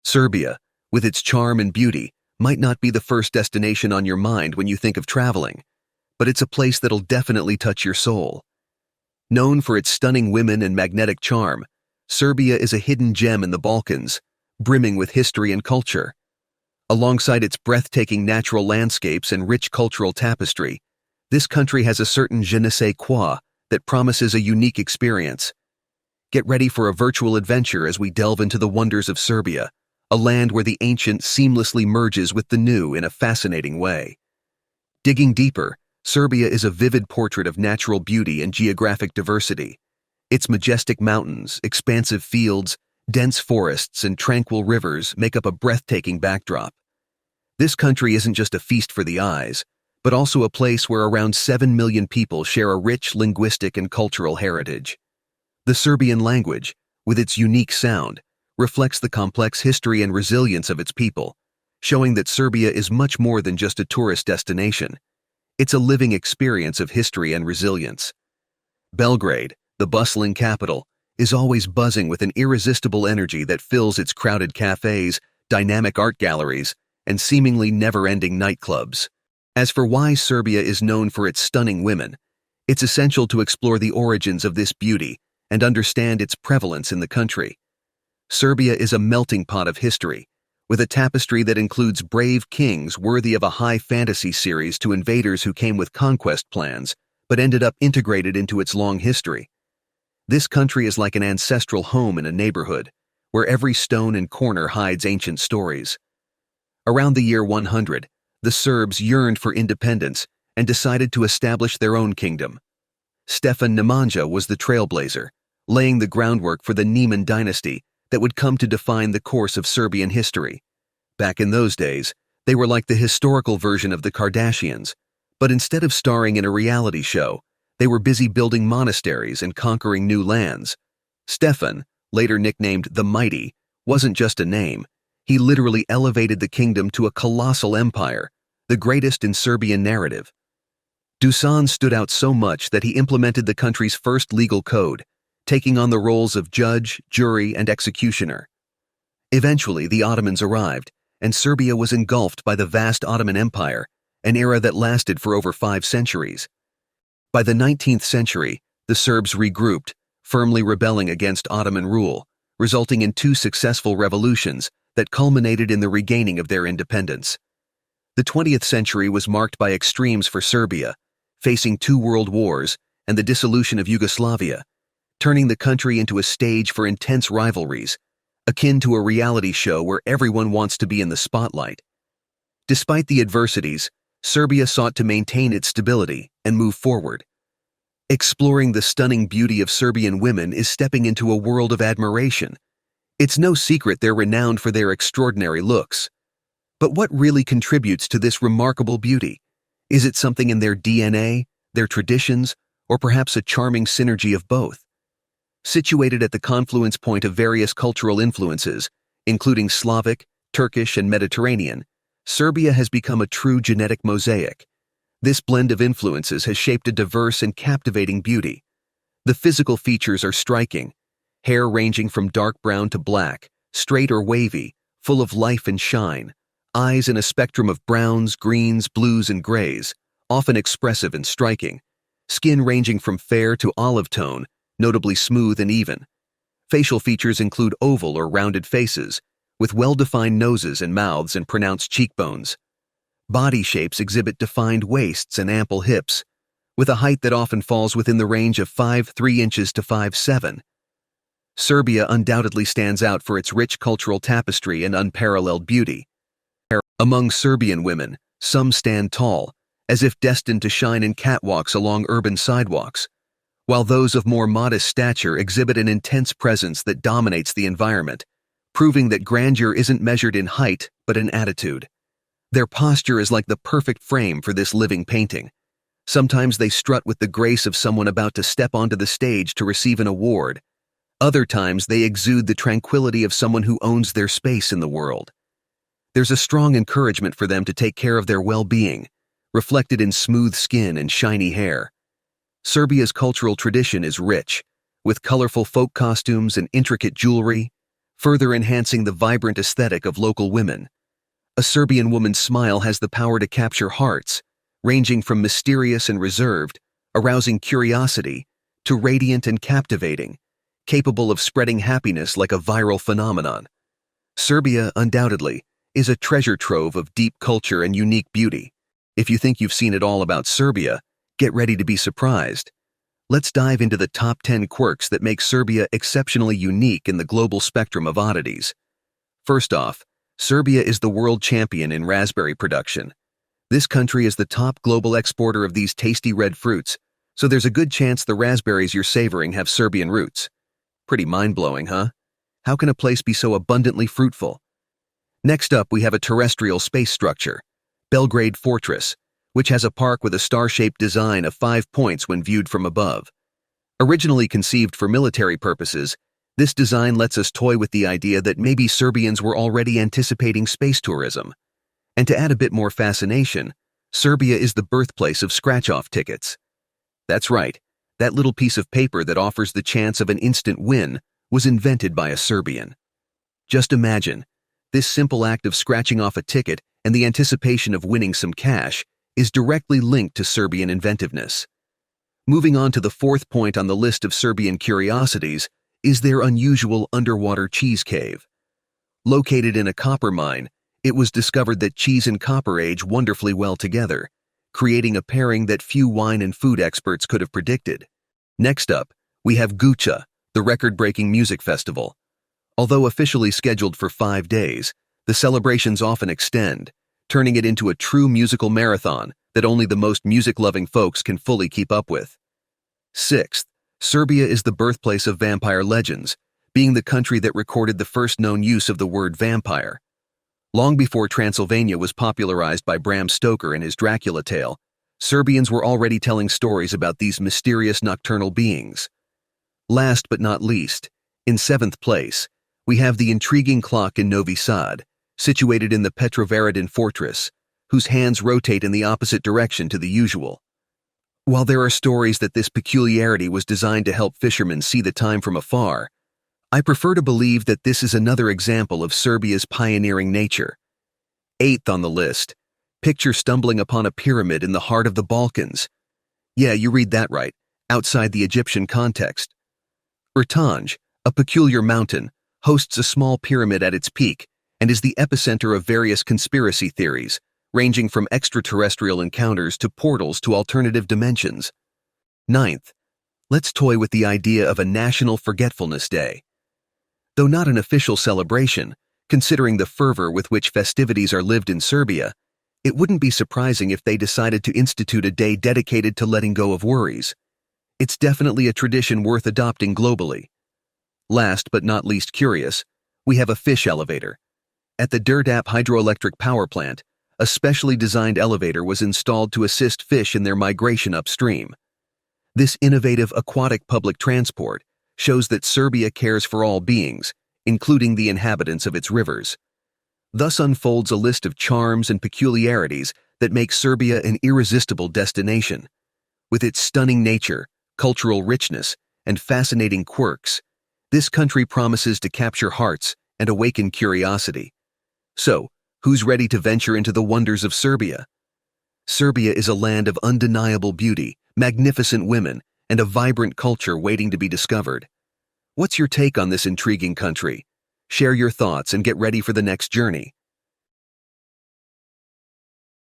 Serbia, with its charm and beauty, might not be the first destination on your mind when you think of traveling, but it's a place that'll definitely touch your soul. Known for its stunning women and magnetic charm, Serbia is a hidden gem in the Balkans, brimming with history and culture. Alongside its breathtaking natural landscapes and rich cultural tapestry, this country has a certain je ne sais quoi that promises a unique experience. Get ready for a virtual adventure as we delve into the wonders of Serbia, a land where the ancient seamlessly merges with the new in a fascinating way. Digging deeper, Serbia is a vivid portrait of natural beauty and geographic diversity. Its majestic mountains, expansive fields, dense forests, and tranquil rivers make up a breathtaking backdrop. This country isn't just a feast for the eyes, but also a place where around 7 million people share a rich linguistic and cultural heritage. The Serbian language, with its unique sound, reflects the complex history and resilience of its people, showing that Serbia is much more than just a tourist destination. It's a living experience of history and resilience. Belgrade, the bustling capital, is always buzzing with an irresistible energy that fills its crowded cafes, dynamic art galleries, and seemingly never-ending nightclubs. As for why Serbia is known for its stunning women, it's essential to explore the origins of this beauty and understand its prevalence in the country. Serbia is a melting pot of history, with a tapestry that includes brave kings worthy of a high fantasy series to invaders who came with conquest plans, but ended up integrated into its long history. This country is like an ancestral home in a neighborhood, where every stone and corner hides ancient stories. Around the year 100, the Serbs yearned for independence and decided to establish their own kingdom. Stefan Nemanja was the trailblazer, laying the groundwork for the Neman dynasty that would come to define the course of Serbian history. Back in those days, they were like the historical version of the Kardashians, but instead of starring in a reality show, they were busy building monasteries and conquering new lands. Stefan, later nicknamed the Mighty, wasn't just a name. He literally elevated the kingdom to a colossal empire, the greatest in Serbian narrative. Dusan stood out so much that he implemented the country's first legal code, taking on the roles of judge, jury, and executioner. Eventually, the Ottomans arrived, and Serbia was engulfed by the vast Ottoman Empire, an era that lasted for over 5 centuries. By the 19th century, the Serbs regrouped, firmly rebelling against Ottoman rule, resulting in 2 successful revolutions that culminated in the regaining of their independence. The 20th century was marked by extremes for Serbia, facing 2 world wars and the dissolution of Yugoslavia, turning the country into a stage for intense rivalries, akin to a reality show where everyone wants to be in the spotlight. Despite the adversities, Serbia sought to maintain its stability and move forward. Exploring the stunning beauty of Serbian women is stepping into a world of admiration. It's no secret they're renowned for their extraordinary looks. But what really contributes to this remarkable beauty? Is it something in their DNA, their traditions, or perhaps a charming synergy of both? Situated at the confluence point of various cultural influences, including Slavic, Turkish, and Mediterranean, Serbia has become a true genetic mosaic. This blend of influences has shaped a diverse and captivating beauty. The physical features are striking, hair ranging from dark brown to black, straight or wavy, full of life and shine, eyes in a spectrum of browns, greens, blues, and grays, often expressive and striking, skin ranging from fair to olive tone, notably smooth and even. Facial features include oval or rounded faces, with well-defined noses and mouths and pronounced cheekbones. Body shapes exhibit defined waists and ample hips, with a height that often falls within the range of 5'3" inches to 5'7". Serbia undoubtedly stands out for its rich cultural tapestry and unparalleled beauty. Among Serbian women, some stand tall, as if destined to shine in catwalks along urban sidewalks, while those of more modest stature exhibit an intense presence that dominates the environment, proving that grandeur isn't measured in height but in attitude. Their posture is like the perfect frame for this living painting. Sometimes they strut with the grace of someone about to step onto the stage to receive an award. Other times they exude the tranquility of someone who owns their space in the world. There's a strong encouragement for them to take care of their well-being, reflected in smooth skin and shiny hair. Serbia's cultural tradition is rich, with colorful folk costumes and intricate jewelry. further enhancing the vibrant aesthetic of local women. A Serbian woman's smile has the power to capture hearts, ranging from mysterious and reserved, arousing curiosity, to radiant and captivating, capable of spreading happiness like a viral phenomenon. Serbia, undoubtedly, is a treasure trove of deep culture and unique beauty. If you think you've seen it all about Serbia, get ready to be surprised. Let's dive into the top 10 quirks that make Serbia exceptionally unique in the global spectrum of oddities. First off, Serbia is the world champion in raspberry production. This country is the top global exporter of these tasty red fruits, so there's a good chance the raspberries you're savoring have Serbian roots. Pretty mind-blowing, huh? How can a place be so abundantly fruitful? Next up, we have a terrestrial space structure, Belgrade Fortress, which has a park with a star-shaped design of 5 points when viewed from above. Originally conceived for military purposes, this design lets us toy with the idea that maybe Serbians were already anticipating space tourism. And to add a bit more fascination, Serbia is the birthplace of scratch-off tickets. That's right, that little piece of paper that offers the chance of an instant win was invented by a Serbian. Just imagine, this simple act of scratching off a ticket and the anticipation of winning some cash is directly linked to Serbian inventiveness. Moving on to the fourth point on the list of Serbian curiosities is their unusual underwater cheese cave. Located in a copper mine, it was discovered that cheese and copper age wonderfully well together, creating a pairing that few wine and food experts could have predicted. Next up, we have Gucha, the record-breaking music festival. Although officially scheduled for 5 days, the celebrations often extend, turning it into a true musical marathon that only the most music-loving folks can fully keep up with. Sixth, Serbia is the birthplace of vampire legends, being the country that recorded the first known use of the word vampire. Long before Transylvania was popularized by Bram Stoker in his Dracula tale, Serbians were already telling stories about these mysterious nocturnal beings. Last but not least, in 7th place, we have the intriguing clock in Novi Sad, situated in the Petrovaradin fortress, whose hands rotate in the opposite direction to the usual. While there are stories that this peculiarity was designed to help fishermen see the time from afar, I prefer to believe that this is another example of Serbia's pioneering nature. 8th on the list, picture stumbling upon a pyramid in the heart of the Balkans. Yeah, you read that right, outside the Egyptian context. Ertanj, a peculiar mountain, hosts a small pyramid at its peak and is the epicenter of various conspiracy theories, ranging from extraterrestrial encounters to portals to alternative dimensions. 9th, let's toy with the idea of a National Forgetfulness Day. Though not an official celebration, considering the fervor with which festivities are lived in Serbia, it wouldn't be surprising if they decided to institute a day dedicated to letting go of worries. It's definitely a tradition worth adopting globally. Last but not least curious, we have a fish elevator. At the Đerdap hydroelectric power plant, a specially designed elevator was installed to assist fish in their migration upstream. This innovative aquatic public transport shows that Serbia cares for all beings, including the inhabitants of its rivers. Thus unfolds a list of charms and peculiarities that make Serbia an irresistible destination. With its stunning nature, cultural richness, and fascinating quirks, this country promises to capture hearts and awaken curiosity. So, who's ready to venture into the wonders of Serbia? Serbia is a land of undeniable beauty, magnificent women, and a vibrant culture waiting to be discovered. What's your take on this intriguing country? Share your thoughts and get ready for the next journey.